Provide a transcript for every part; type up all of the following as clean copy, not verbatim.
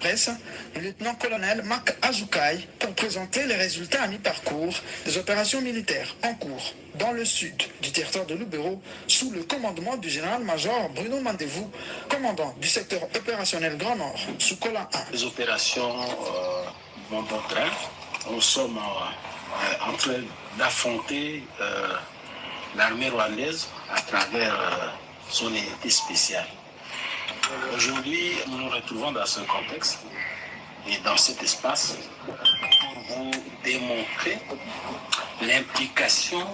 presse le lieutenant-colonel Marc Azukai pour présenter les résultats à mi-parcours des opérations militaires en cours dans le sud du territoire de Lubero sous le commandement du général-major Bruno Mandevou, commandant du secteur opérationnel Grand Nord sous Colin 1. Les opérations vont bon train. Nous sommes en train d'affronter l'armée rwandaise à travers son unité spéciale. Aujourd'hui, nous nous retrouvons dans ce contexte et dans cet espace pour vous démontrer l'implication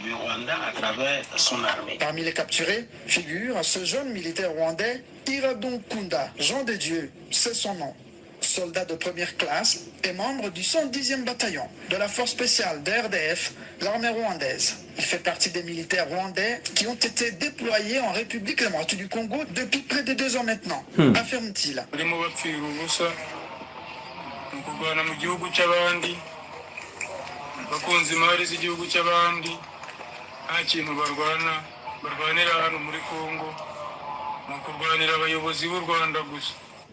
du Rwanda à travers son armée. Parmi les capturés figure ce jeune militaire rwandais, Iradon Kunda, Jean de Dieu, c'est son nom. Soldat de première classe et membre du 110e bataillon de la force spéciale de RDF, l'armée rwandaise. Il fait partie des militaires rwandais qui ont été déployés en République démocratique du Congo depuis près de 2 ans maintenant, affirme-t-il.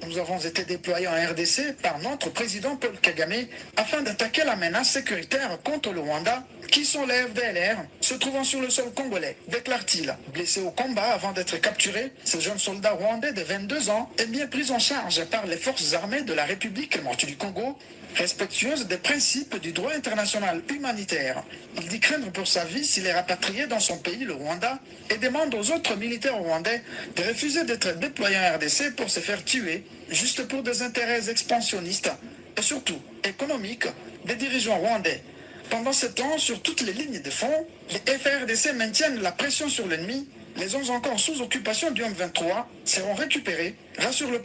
Nous avons été déployés en RDC par notre président Paul Kagame afin d'attaquer la menace sécuritaire contre le Rwanda, qui sont les FDLR, se trouvant sur le sol congolais, déclare-t-il. Blessé au combat avant d'être capturé, ce jeune soldat rwandais de 22 ans est bien pris en charge par les forces armées de la République démocratique du Congo, respectueuse des principes du droit international humanitaire. Il dit craindre pour sa vie s'il est rapatrié dans son pays, le Rwanda, et demande aux autres militaires rwandais de refuser d'être déployés en RDC pour se faire tuer, juste pour des intérêts expansionnistes et surtout économiques des dirigeants rwandais. Pendant ce temps, sur toutes les lignes de front, les FARDC maintiennent la pression sur l'ennemi. Les 11 encore sous occupation du M23 seront récupérés, rassure le